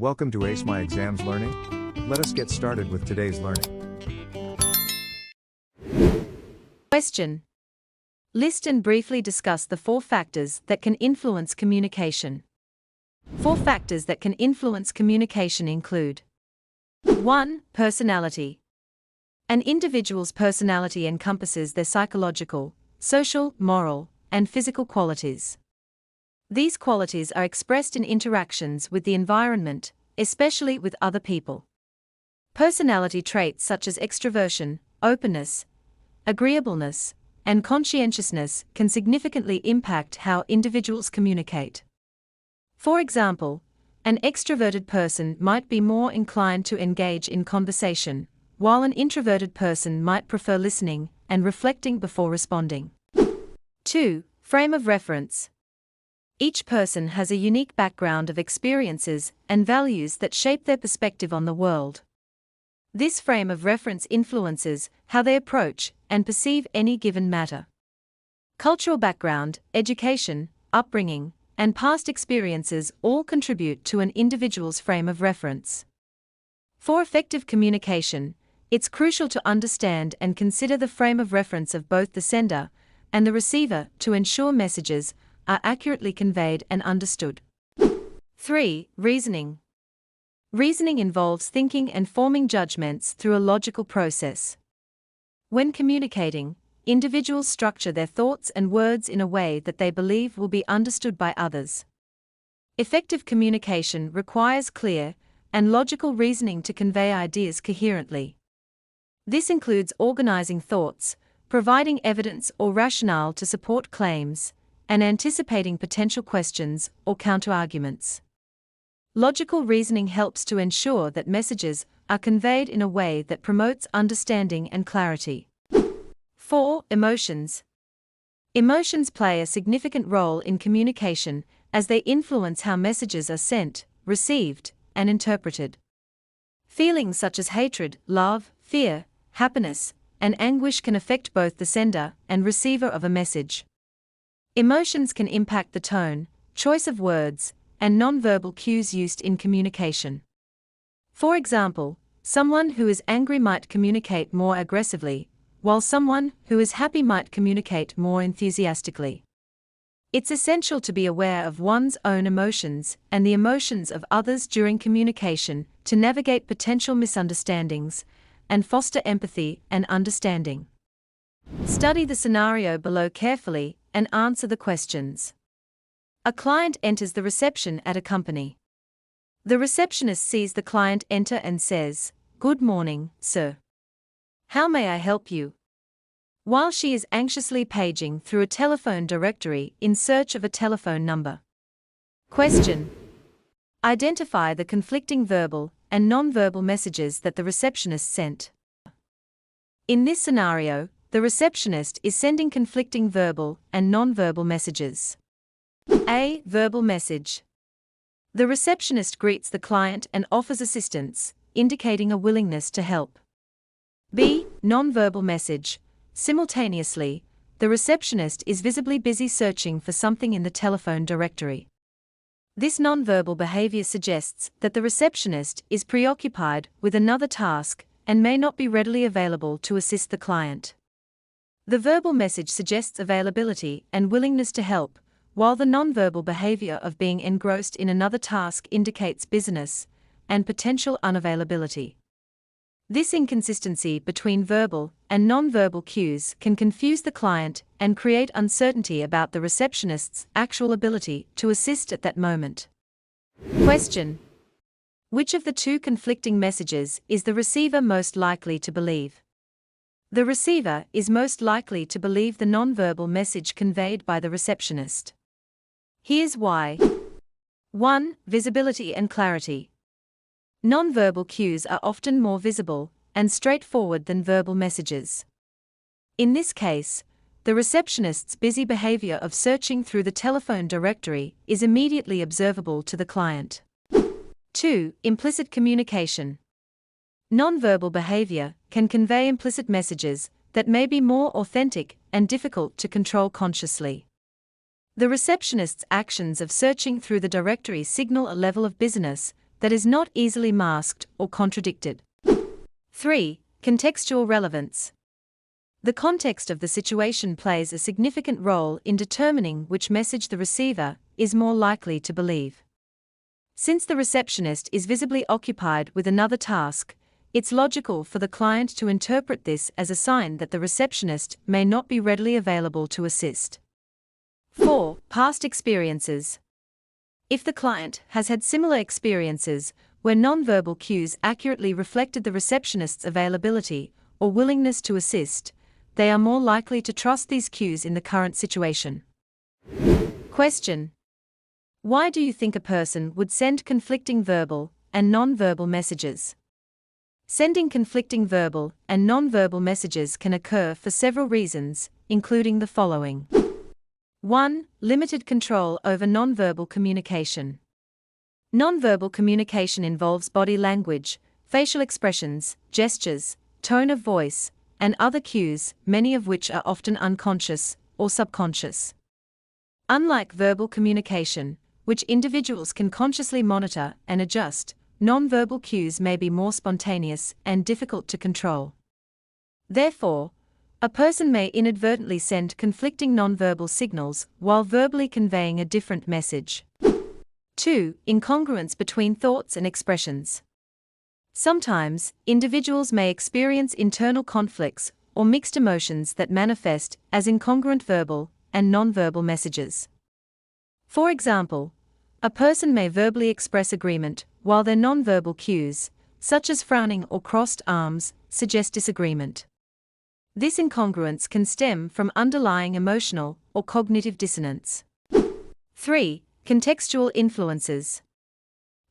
Welcome to Ace My Exams Learning. Let us get started with today's learning. Question. List and briefly discuss the 4 factors that can influence communication. 4 factors that can influence communication include 1. Personality. An individual's personality encompasses their psychological, social, moral, and physical qualities. These qualities are expressed in interactions with the environment, especially with other people. Personality traits such as extroversion, openness, agreeableness, and conscientiousness can significantly impact how individuals communicate. For example, an extroverted person might be more inclined to engage in conversation, while an introverted person might prefer listening and reflecting before responding. 2. Frame of reference. Each person has a unique background of experiences and values that shape their perspective on the world. This frame of reference influences how they approach and perceive any given matter. Cultural background, education, upbringing, and past experiences all contribute to an individual's frame of reference. For effective communication, it's crucial to understand and consider the frame of reference of both the sender and the receiver to ensure messages are accurately conveyed and understood. 3. Reasoning. Reasoning involves thinking and forming judgments through a logical process. When communicating, individuals structure their thoughts and words in a way that they believe will be understood by others. Effective communication requires clear and logical reasoning to convey ideas coherently. This includes organizing thoughts, providing evidence or rationale to support claims, and anticipating potential questions or counterarguments. Logical reasoning helps to ensure that messages are conveyed in a way that promotes understanding and clarity. 4. Emotions. Emotions play a significant role in communication as they influence how messages are sent, received, and interpreted. Feelings such as hatred, love, fear, happiness, and anguish can affect both the sender and receiver of a message. Emotions can impact the tone, choice of words, and nonverbal cues used in communication. For example, someone who is angry might communicate more aggressively, while someone who is happy might communicate more enthusiastically. It's essential to be aware of one's own emotions and the emotions of others during communication to navigate potential misunderstandings and foster empathy and understanding. Study the scenario below carefully and answer the questions. A client enters the reception at a company. The receptionist sees the client enter and says, "Good morning, sir. How may I help you?" While she is anxiously paging through a telephone directory in search of a telephone number. Question. Identify the conflicting verbal and nonverbal messages that the receptionist sent. In this scenario, the receptionist is sending conflicting verbal and nonverbal messages. A. Verbal message. The receptionist greets the client and offers assistance, indicating a willingness to help. B. Nonverbal message. Simultaneously, the receptionist is visibly busy searching for something in the telephone directory. This nonverbal behavior suggests that the receptionist is preoccupied with another task and may not be readily available to assist the client. The verbal message suggests availability and willingness to help, while the nonverbal behavior of being engrossed in another task indicates busyness and potential unavailability. This inconsistency between verbal and nonverbal cues can confuse the client and create uncertainty about the receptionist's actual ability to assist at that moment. Question. Which of the 2 conflicting messages is the receiver most likely to believe? The receiver is most likely to believe the nonverbal message conveyed by the receptionist. Here's why. 1. Visibility and clarity. Nonverbal cues are often more visible and straightforward than verbal messages. In this case, the receptionist's busy behavior of searching through the telephone directory is immediately observable to the client. 2. Implicit communication. Nonverbal behavior can convey implicit messages that may be more authentic and difficult to control consciously. The receptionist's actions of searching through the directory signal a level of busyness, that is not easily masked or contradicted. 3. Contextual relevance. The context of the situation plays a significant role in determining which message the receiver is more likely to believe. Since the receptionist is visibly occupied with another task, it's logical for the client to interpret this as a sign that the receptionist may not be readily available to assist. 4. Past experiences. If the client has had similar experiences where nonverbal cues accurately reflected the receptionist's availability or willingness to assist, they are more likely to trust these cues in the current situation. Question: why do you think a person would send conflicting verbal and nonverbal messages? Sending conflicting verbal and nonverbal messages can occur for several reasons, including the following. 1. Limited control over nonverbal communication. Nonverbal communication involves body language, facial expressions, gestures, tone of voice, and other cues, many of which are often unconscious or subconscious. Unlike verbal communication, which individuals can consciously monitor and adjust, nonverbal cues may be more spontaneous and difficult to control. Therefore, a person may inadvertently send conflicting nonverbal signals while verbally conveying a different message. 2. Incongruence between thoughts and expressions. Sometimes, individuals may experience internal conflicts or mixed emotions that manifest as incongruent verbal and nonverbal messages. For example, a person may verbally express agreement while their nonverbal cues, such as frowning or crossed arms, suggest disagreement. This incongruence can stem from underlying emotional or cognitive dissonance. 3. Contextual influences.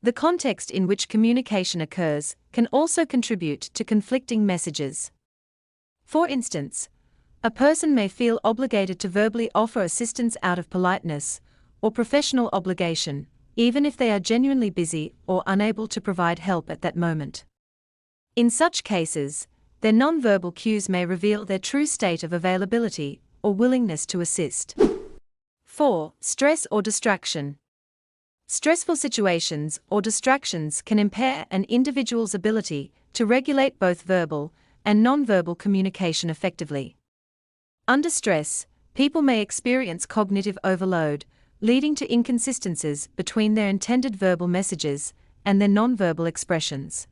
The context in which communication occurs can also contribute to conflicting messages. For instance, a person may feel obligated to verbally offer assistance out of politeness or professional obligation, even if they are genuinely busy or unable to provide help at that moment. In such cases, their nonverbal cues may reveal their true state of availability or willingness to assist. 4. Stress or distraction. Stressful situations or distractions can impair an individual's ability to regulate both verbal and nonverbal communication effectively. Under stress, people may experience cognitive overload, leading to inconsistencies between their intended verbal messages and their nonverbal expressions.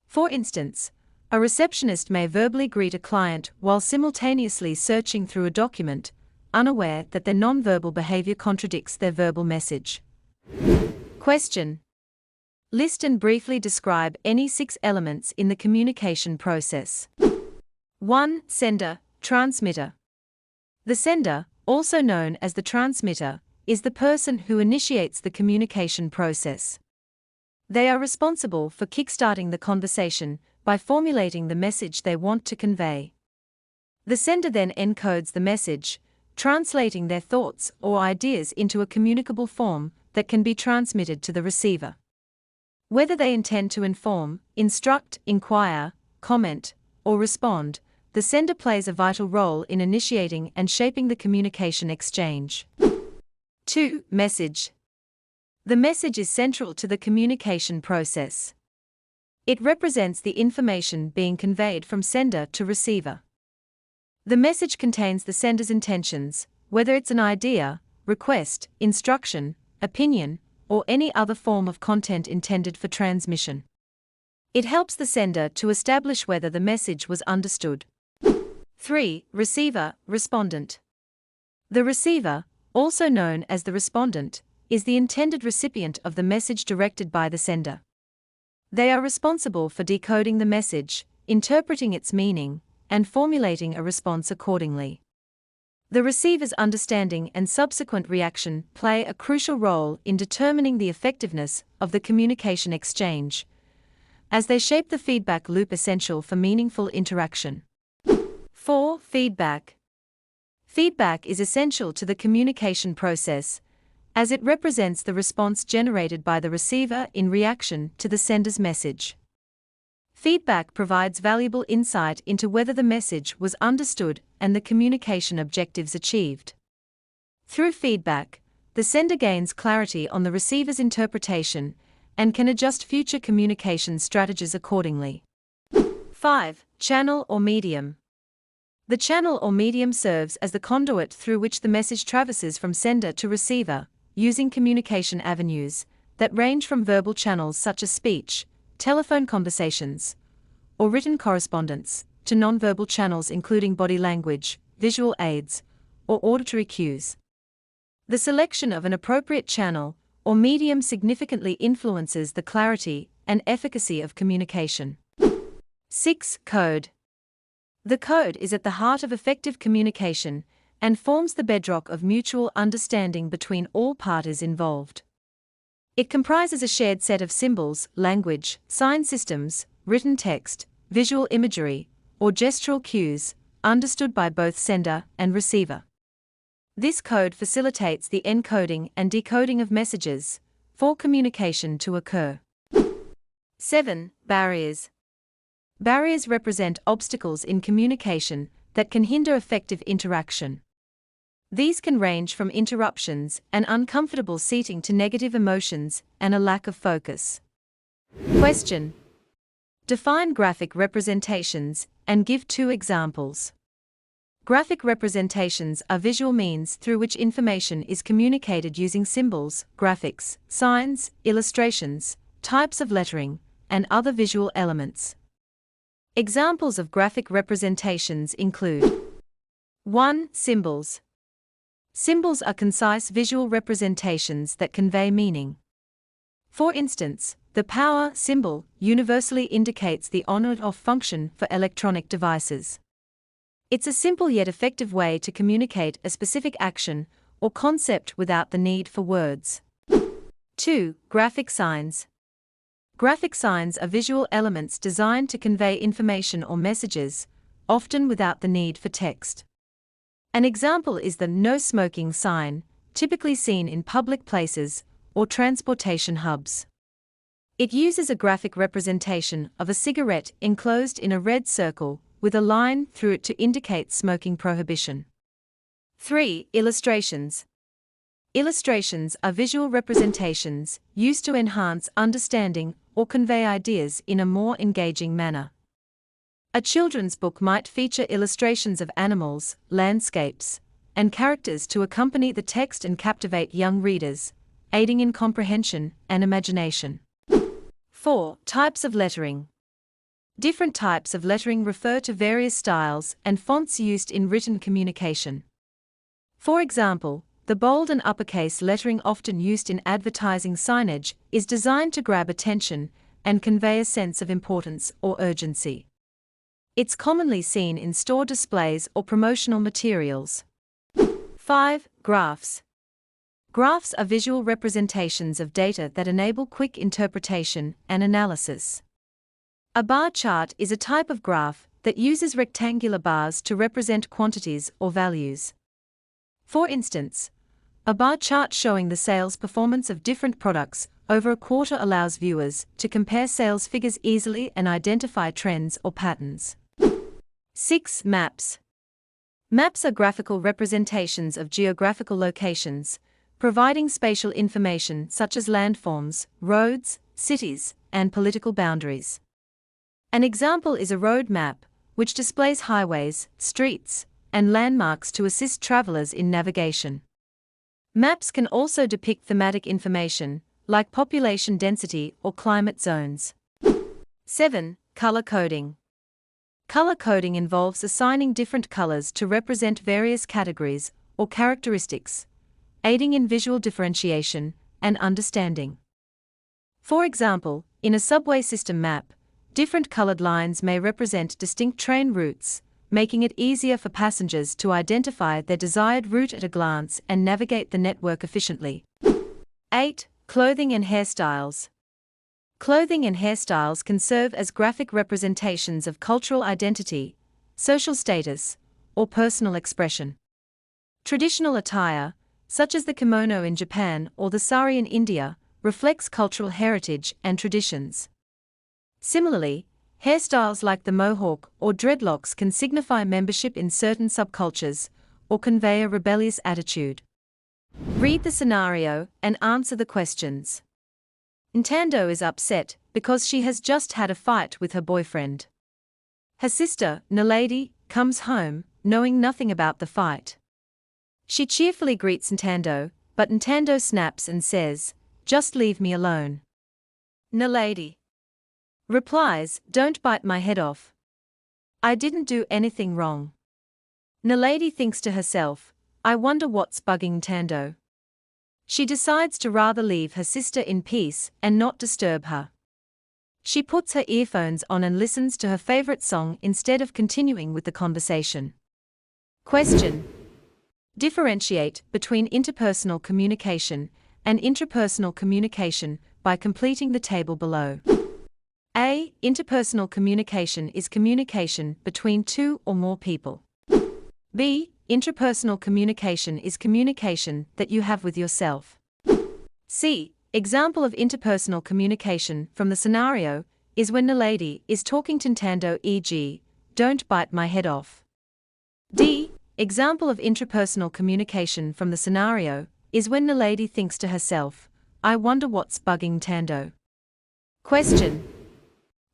For instance, a receptionist may verbally greet a client while simultaneously searching through a document, unaware that their nonverbal behavior contradicts their verbal message. Question: list and briefly describe any 6 elements in the communication process. 1. Sender, transmitter. The sender, also known as the transmitter, is the person who initiates the communication process. They are responsible for kickstarting the conversation by formulating the message they want to convey. The sender then encodes the message, translating their thoughts or ideas into a communicable form that can be transmitted to the receiver. Whether they intend to inform, instruct, inquire, comment, or respond, the sender plays a vital role in initiating and shaping the communication exchange. 2. Message. The message is central to the communication process. It represents the information being conveyed from sender to receiver. The message contains the sender's intentions, whether it's an idea, request, instruction, opinion, or any other form of content intended for transmission. It helps the sender to establish whether the message was understood. 3. Receiver, respondent. The receiver, also known as the respondent, is the intended recipient of the message directed by the sender. They are responsible for decoding the message, interpreting its meaning, and formulating a response accordingly. The receiver's understanding and subsequent reaction play a crucial role in determining the effectiveness of the communication exchange, as they shape the feedback loop essential for meaningful interaction. 4. Feedback. Feedback is essential to the communication process, as it represents the response generated by the receiver in reaction to the sender's message. Feedback provides valuable insight into whether the message was understood and the communication objectives achieved. Through feedback, the sender gains clarity on the receiver's interpretation and can adjust future communication strategies accordingly. 5. Channel or medium. The channel or medium serves as the conduit through which the message traverses from sender to receiver, using communication avenues that range from verbal channels such as speech, telephone conversations, or written correspondence, to nonverbal channels including body language, visual aids, or auditory cues. The selection of an appropriate channel or medium significantly influences the clarity and efficacy of communication. 6. Code. The code is at the heart of effective communication and forms the bedrock of mutual understanding between all parties involved. It comprises a shared set of symbols, language, sign systems, written text, visual imagery, or gestural cues, understood by both sender and receiver. This code facilitates the encoding and decoding of messages for communication to occur. 7. Barriers. Barriers represent obstacles in communication that can hinder effective interaction. These can range from interruptions and uncomfortable seating to negative emotions and a lack of focus. Question. Define graphic representations and give 2 examples. Graphic representations are visual means through which information is communicated using symbols, graphics, signs, illustrations, types of lettering, and other visual elements. Examples of graphic representations include: 1. Symbols. Symbols are concise visual representations that convey meaning. For instance, the power symbol universally indicates the on or off function for electronic devices. It's a simple yet effective way to communicate a specific action or concept without the need for words. 2. Graphic signs. Graphic signs are visual elements designed to convey information or messages, often without the need for text. An example is the no smoking sign, typically seen in public places or transportation hubs. It uses a graphic representation of a cigarette enclosed in a red circle with a line through it to indicate smoking prohibition. 3. Illustrations. Illustrations are visual representations used to enhance understanding or convey ideas in a more engaging manner. A children's book might feature illustrations of animals, landscapes, and characters to accompany the text and captivate young readers, aiding in comprehension and imagination. 4. Types of lettering. Different types of lettering refer to various styles and fonts used in written communication. For example, the bold and uppercase lettering often used in advertising signage is designed to grab attention and convey a sense of importance or urgency. It's commonly seen in store displays or promotional materials. 5. Graphs. Graphs are visual representations of data that enable quick interpretation and analysis. A bar chart is a type of graph that uses rectangular bars to represent quantities or values. For instance, a bar chart showing the sales performance of different products over a quarter allows viewers to compare sales figures easily and identify trends or patterns. 6. Maps. Maps are graphical representations of geographical locations, providing spatial information such as landforms, roads, cities, and political boundaries. An example is a road map, which displays highways, streets, and landmarks to assist travelers in navigation. Maps can also depict thematic information, like population density or climate zones. 7. Color coding. Color coding involves assigning different colors to represent various categories or characteristics, aiding in visual differentiation and understanding. For example, in a subway system map, different colored lines may represent distinct train routes, making it easier for passengers to identify their desired route at a glance and navigate the network efficiently. 8. Clothing and hairstyles. Clothing and hairstyles can serve as graphic representations of cultural identity, social status, or personal expression. Traditional attire, such as the kimono in Japan or the sari in India, reflects cultural heritage and traditions. Similarly, hairstyles like the mohawk or dreadlocks can signify membership in certain subcultures or convey a rebellious attitude. Read the scenario and answer the questions. Nintendo is upset because she has just had a fight with her boyfriend. Her sister, Nalady, comes home, knowing nothing about the fight. She cheerfully greets Nintendo, but Nintendo snaps and says, "Just leave me alone." Nalady replies, "Don't bite my head off. I didn't do anything wrong." Nalady thinks to herself, "I wonder what's bugging Nintendo." She decides to rather leave her sister in peace and not disturb her. She puts her earphones on and listens to her favorite song instead of continuing with the conversation. Question: differentiate between interpersonal communication and intrapersonal communication by completing the table below. A. Interpersonal communication is communication between two or more people. B. Intrapersonal communication is communication that you have with yourself. C. Example of interpersonal communication from the scenario is when Nalady is talking to Nintendo, e.g., "Don't bite my head off." D. Example of intrapersonal communication from the scenario is when Nalady thinks to herself, "I wonder what's bugging Nintendo." Question: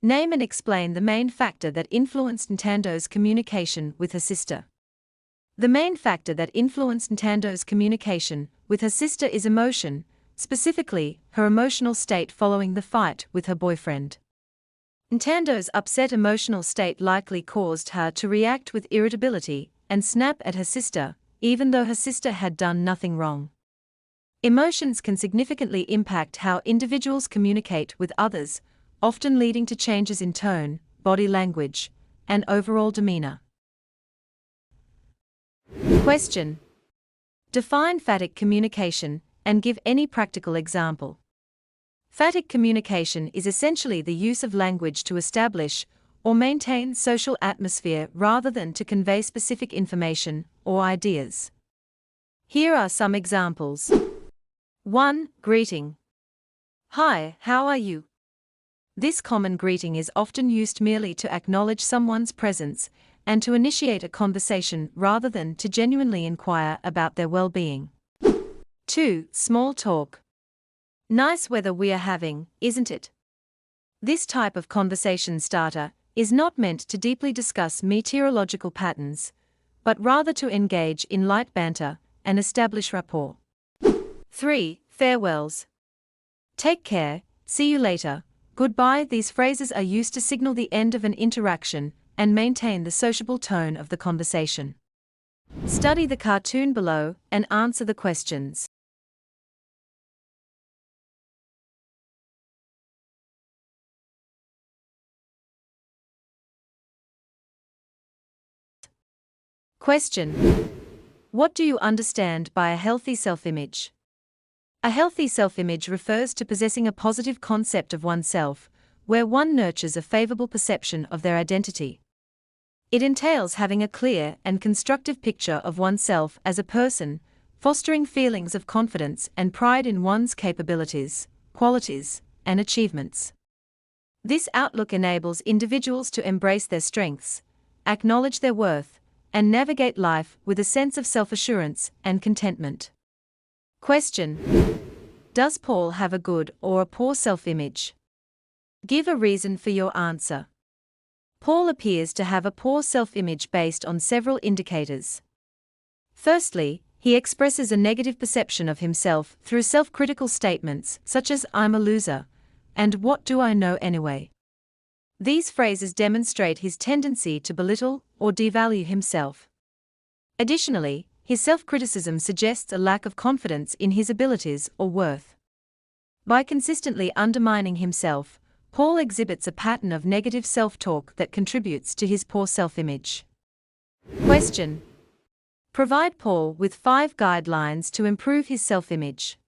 name and explain the main factor that influenced Nintendo's communication with her sister. The main factor that influenced Nintendo's communication with her sister is emotion, specifically, her emotional state following the fight with her boyfriend. Nintendo's upset emotional state likely caused her to react with irritability and snap at her sister, even though her sister had done nothing wrong. Emotions can significantly impact how individuals communicate with others, often leading to changes in tone, body language, and overall demeanor. Question: define phatic communication and give any practical example. Phatic communication is essentially the use of language to establish or maintain social atmosphere rather than to convey specific information or ideas. Here are some examples. 1. Greeting. "Hi, how are you?" This common greeting is often used merely to acknowledge someone's presence and to initiate a conversation rather than to genuinely inquire about their well-being. 2. Small talk. "Nice weather we are having, isn't it?" This type of conversation starter is not meant to deeply discuss meteorological patterns, but rather to engage in light banter and establish rapport. 3. Farewells. "Take care, see you later, goodbye." These phrases are used to signal the end of an interaction and maintain the sociable tone of the conversation. Study the cartoon below and answer the questions. Question: what do you understand by a healthy self-image? A healthy self-image refers to possessing a positive concept of oneself, where one nurtures a favorable perception of their identity. It entails having a clear and constructive picture of oneself as a person, fostering feelings of confidence and pride in one's capabilities, qualities, and achievements. This outlook enables individuals to embrace their strengths, acknowledge their worth, and navigate life with a sense of self-assurance and contentment. Question: does Paul have a good or a poor self-image? Give a reason for your answer. Paul appears to have a poor self-image based on several indicators. Firstly, he expresses a negative perception of himself through self-critical statements such as "I'm a loser" and "What do I know anyway?" These phrases demonstrate his tendency to belittle or devalue himself. Additionally, his self-criticism suggests a lack of confidence in his abilities or worth. By consistently undermining himself, Paul exhibits a pattern of negative self-talk that contributes to his poor self-image. Question: provide Paul with 5 guidelines to improve his self-image.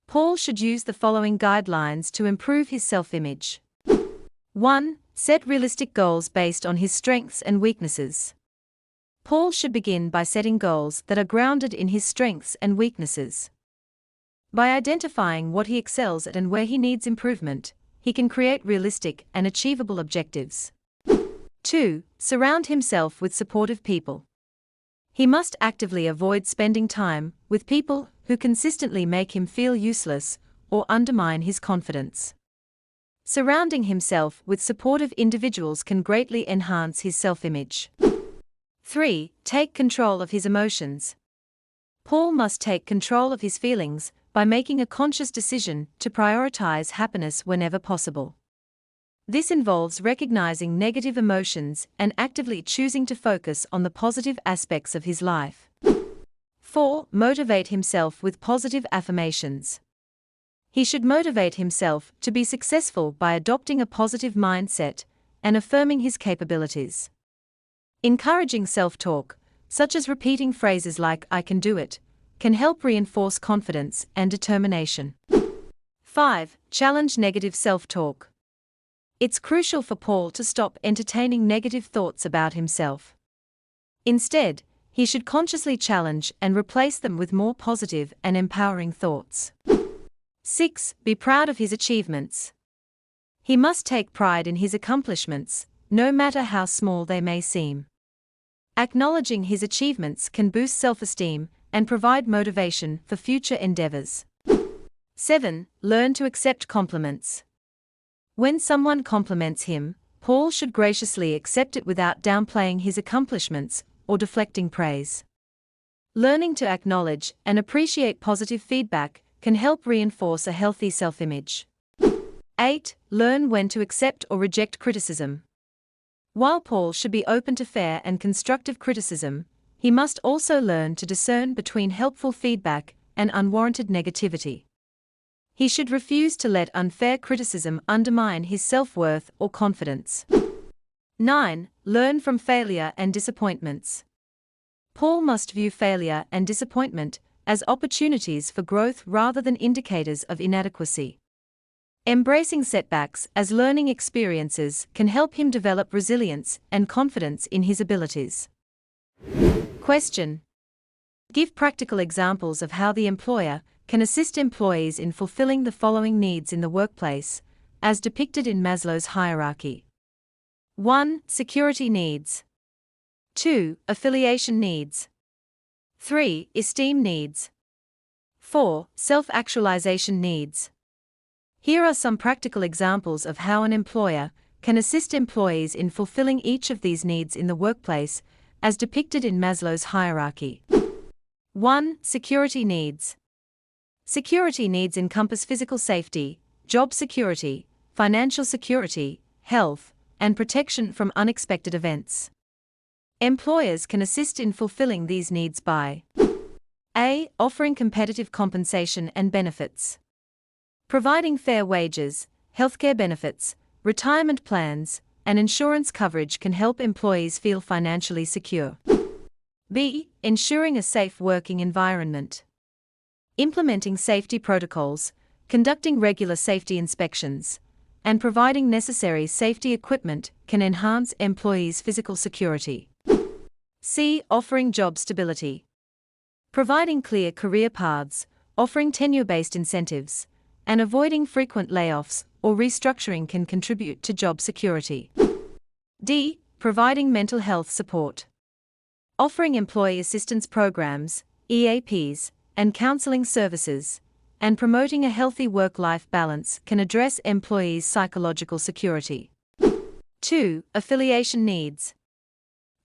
Paul should use the following guidelines to improve his self-image. 1. Set realistic goals based on his strengths and weaknesses. Paul should begin by setting goals that are grounded in his strengths and weaknesses. By identifying what he excels at and where he needs improvement, he can create realistic and achievable objectives. 2. Surround himself with supportive people. He must actively avoid spending time with people who consistently make him feel useless or undermine his confidence. Surrounding himself with supportive individuals can greatly enhance his self-image. 3. Take control of his emotions. Paul must take control of his feelings by making a conscious decision to prioritize happiness whenever possible. This involves recognizing negative emotions and actively choosing to focus on the positive aspects of his life. 4. Motivate himself with positive affirmations. He should motivate himself to be successful by adopting a positive mindset and affirming his capabilities. Encouraging self-talk, such as repeating phrases like "I can do it," can help reinforce confidence and determination. 5. Challenge negative self-talk. It's crucial for Paul to stop entertaining negative thoughts about himself. Instead, he should consciously challenge and replace them with more positive and empowering thoughts. 6. Be proud of his achievements. He must take pride in his accomplishments, no matter how small they may seem. Acknowledging his achievements can boost self-esteem and provide motivation for future endeavors. 7. Learn to accept compliments. When someone compliments him, Paul should graciously accept it without downplaying his accomplishments or deflecting praise. Learning to acknowledge and appreciate positive feedback can help reinforce a healthy self-image. 8. Learn when to accept or reject criticism. While Paul should be open to fair and constructive criticism, he must also learn to discern between helpful feedback and unwarranted negativity. He should refuse to let unfair criticism undermine his self-worth or confidence. 9. Learn from failure and disappointments. Paul must view failure and disappointment as opportunities for growth rather than indicators of inadequacy. Embracing setbacks as learning experiences can help him develop resilience and confidence in his abilities. Question. Give practical examples of how the employer can assist employees in fulfilling the following needs in the workplace, as depicted in Maslow's hierarchy. 1. Security needs. 2. Affiliation needs. 3. Esteem needs. 4. Self-actualization needs. Here are some practical examples of how an employer can assist employees in fulfilling each of these needs in the workplace, as depicted in Maslow's hierarchy. 1. Security needs. Security needs encompass physical safety, job security, financial security, health, and protection from unexpected events. Employers can assist in fulfilling these needs by A. Offering competitive compensation and benefits. Providing fair wages, healthcare benefits, retirement plans, and insurance coverage can help employees feel financially secure. B. Ensuring a safe working environment. Implementing safety protocols, conducting regular safety inspections, and providing necessary safety equipment can enhance employees' physical security. C. Offering job stability. Providing clear career paths, offering tenure-based incentives, and avoiding frequent layoffs or restructuring can contribute to job security. D. Providing mental health support. Offering employee assistance programs, EAPs, and counseling services, and promoting a healthy work-life balance can address employees' psychological security. 2. Affiliation needs.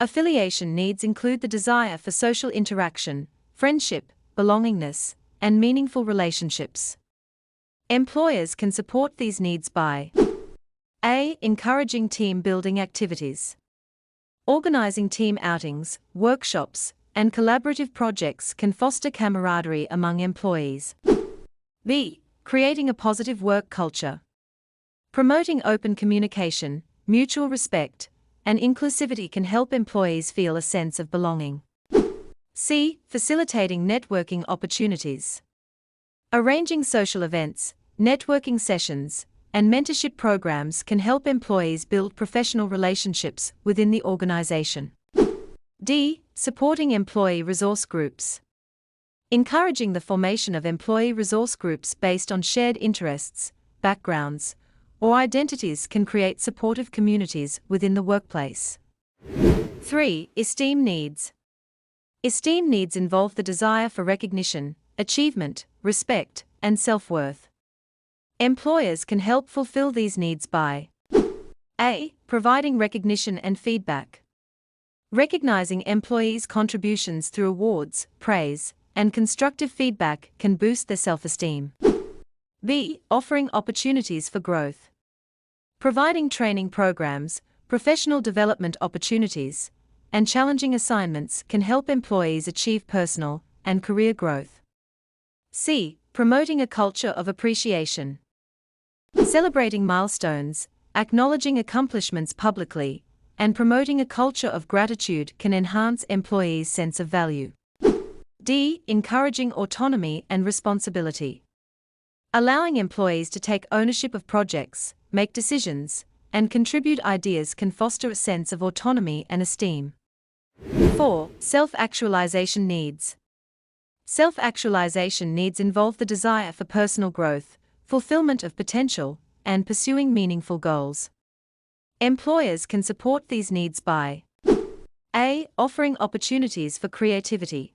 Affiliation needs include the desire for social interaction, friendship, belongingness, and meaningful relationships. Employers can support these needs by A. Encouraging team-building activities. Organizing team outings, workshops, and collaborative projects can foster camaraderie among employees. B. Creating a positive work culture. Promoting open communication, mutual respect, and inclusivity can help employees feel a sense of belonging. C. Facilitating networking opportunities. Arranging social events, networking sessions, and mentorship programs can help employees build professional relationships within the organization. D. Supporting employee resource groups. Encouraging the formation of employee resource groups based on shared interests, backgrounds, or identities can create supportive communities within the workplace. 3. Esteem needs. Esteem needs involve the desire for recognition, achievement, respect, and self-worth. Employers can help fulfill these needs by A. Providing recognition and feedback. Recognizing employees' contributions through awards, praise, and constructive feedback can boost their self-esteem. B. Offering opportunities for growth. Providing training programs, professional development opportunities, and challenging assignments can help employees achieve personal and career growth. C. Promoting a culture of appreciation. Celebrating milestones, acknowledging accomplishments publicly, and promoting a culture of gratitude can enhance employees' sense of value. D. Encouraging autonomy and responsibility. Allowing employees to take ownership of projects, make decisions, and contribute ideas can foster a sense of autonomy and esteem. 4. Self-actualization needs. Self-actualization needs involve the desire for personal growth, fulfillment of potential, and pursuing meaningful goals. Employers can support these needs by A. Offering opportunities for creativity.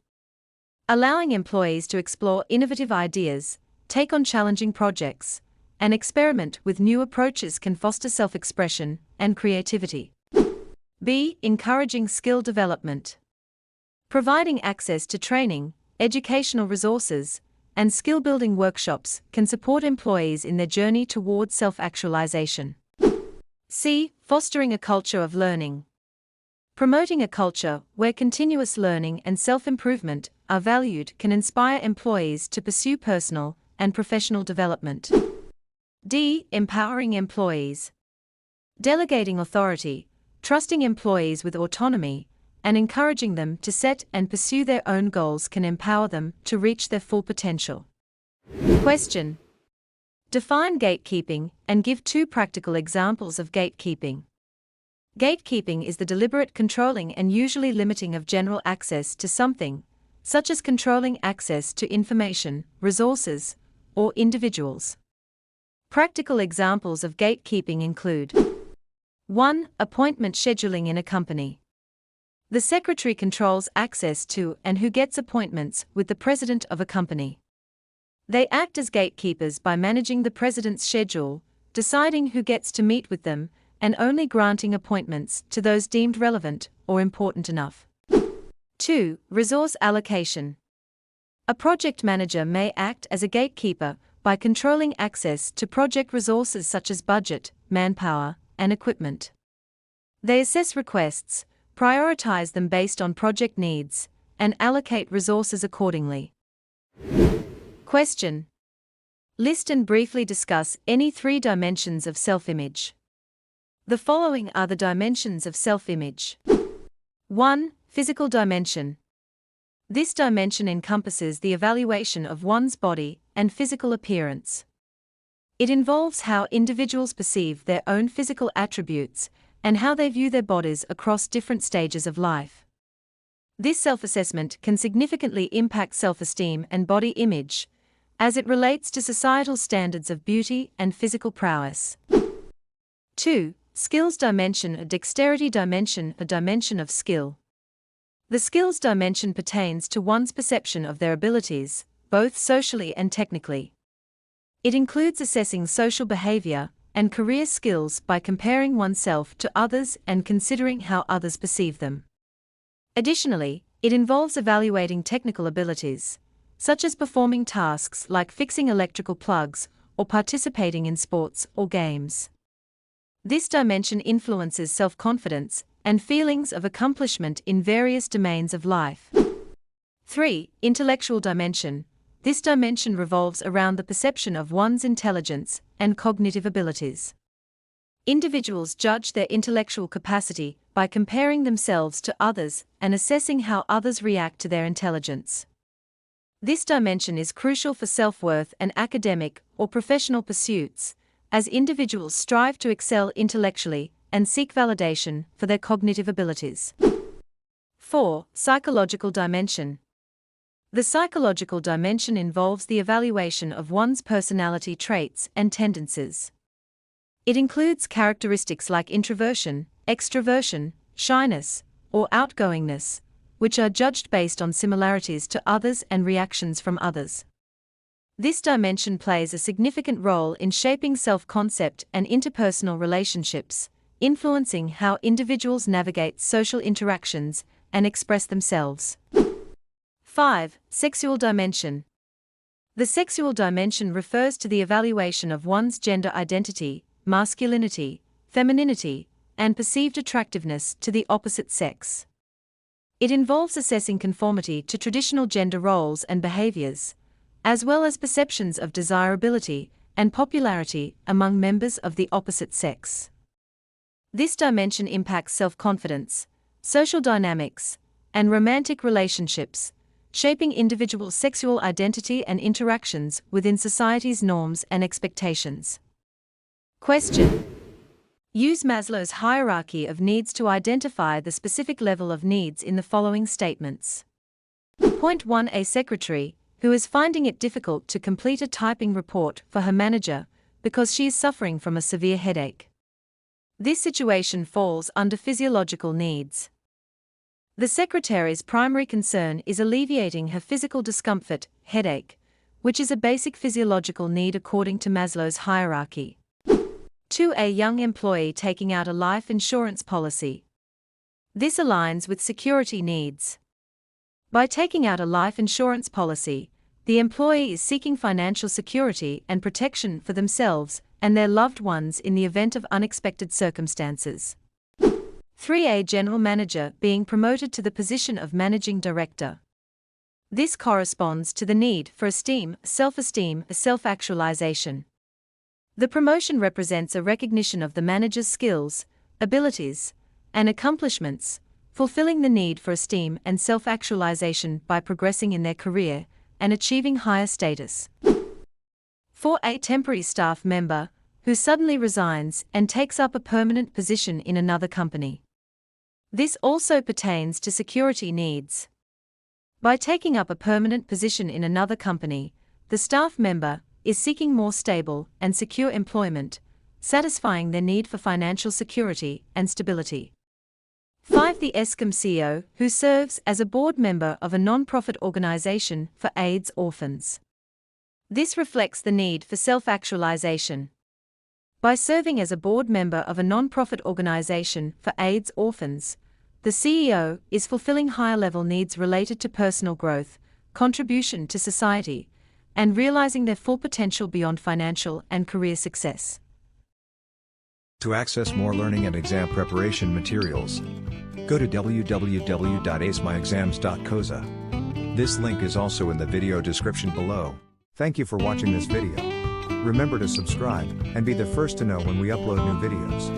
Allowing employees to explore innovative ideas, take on challenging projects, and experiment with new approaches can foster self-expression and creativity. B. Encouraging skill development. Providing access to training, educational resources, and skill-building workshops can support employees in their journey towards self-actualization. C. Fostering a culture of learning. Promoting a culture where continuous learning and self-improvement are valued can inspire employees to pursue personal and professional development. D. Empowering employees. Delegating authority, trusting employees with autonomy, and encouraging them to set and pursue their own goals can empower them to reach their full potential. Question. Define gatekeeping and give 2 practical examples of gatekeeping. Gatekeeping is the deliberate controlling and usually limiting of general access to something, such as controlling access to information, resources, or individuals. Practical examples of gatekeeping include 1. Appointment scheduling in a company. The secretary controls access to and who gets appointments with the president of a company. They act as gatekeepers by managing the president's schedule, deciding who gets to meet with them, and only granting appointments to those deemed relevant or important enough. 2. Resource allocation. A project manager may act as a gatekeeper by controlling access to project resources such as budget, manpower, and equipment. They assess requests, prioritize them based on project needs, and allocate resources accordingly. Question. List and briefly discuss any 3 dimensions of self-image. The following are the dimensions of self-image. 1. Physical dimension. This dimension encompasses the evaluation of one's body and physical appearance. It involves how individuals perceive their own physical attributes and how they view their bodies across different stages of life. This self-assessment can significantly impact self-esteem and body image, as it relates to societal standards of beauty and physical prowess. 2. Skills dimension. A dexterity dimension. A dimension of skill. The skills dimension pertains to one's perception of their abilities, both socially and technically. It includes assessing social behavior and career skills by comparing oneself to others and considering how others perceive them. Additionally, it involves evaluating technical abilities, such as performing tasks like fixing electrical plugs or participating in sports or games. This dimension influences self-confidence and feelings of accomplishment in various domains of life. 3. Intellectual dimension. This dimension revolves around the perception of one's intelligence and cognitive abilities. Individuals judge their intellectual capacity by comparing themselves to others and assessing how others react to their intelligence. This dimension is crucial for self-worth and academic or professional pursuits, as individuals strive to excel intellectually and seek validation for their cognitive abilities. 4. Psychological dimension. The psychological dimension involves the evaluation of one's personality traits and tendencies. It includes characteristics like introversion, extroversion, shyness, or outgoingness, which are judged based on similarities to others and reactions from others. This dimension plays a significant role in shaping self-concept and interpersonal relationships, influencing how individuals navigate social interactions and express themselves. 5. Sexual dimension. The sexual dimension refers to the evaluation of one's gender identity, masculinity, femininity, and perceived attractiveness to the opposite sex. It involves assessing conformity to traditional gender roles and behaviors, as well as perceptions of desirability and popularity among members of the opposite sex. This dimension impacts self-confidence, social dynamics, and romantic relationships, shaping individual sexual identity and interactions within society's norms and expectations. Question. Use Maslow's hierarchy of needs to identify the specific level of needs in the following statements. Point 1. A secretary, who is finding it difficult to complete a typing report for her manager because she is suffering from a severe headache. This situation falls under physiological needs. The secretary's primary concern is alleviating her physical discomfort, headache, which is a basic physiological need according to Maslow's hierarchy. 2. A young employee taking out a life insurance policy. This aligns with security needs. By taking out a life insurance policy, the employee is seeking financial security and protection for themselves and their loved ones in the event of unexpected circumstances. 3. A general manager being promoted to the position of managing director. This corresponds to the need for esteem, self-esteem, self-actualization. The promotion represents a recognition of the manager's skills, abilities, and accomplishments, fulfilling the need for esteem and self-actualization by progressing in their career and achieving higher status. 4. A temporary staff member who suddenly resigns and takes up a permanent position in another company. This also pertains to security needs. By taking up a permanent position in another company, the staff member is seeking more stable and secure employment, satisfying their need for financial security and stability. 5. The ESCOM CEO, who serves as a board member of a non-profit organization for AIDS orphans. This reflects the need for self-actualization. By serving as a board member of a non-profit organization for AIDS orphans, the CEO is fulfilling higher-level needs related to personal growth, contribution to society, and realizing their full potential beyond financial and career success. To access more learning and exam preparation materials, go to www.acemyexams.coza. This link is also in the video description below. Thank you for watching this video. Remember to subscribe and be the first to know when we upload new videos.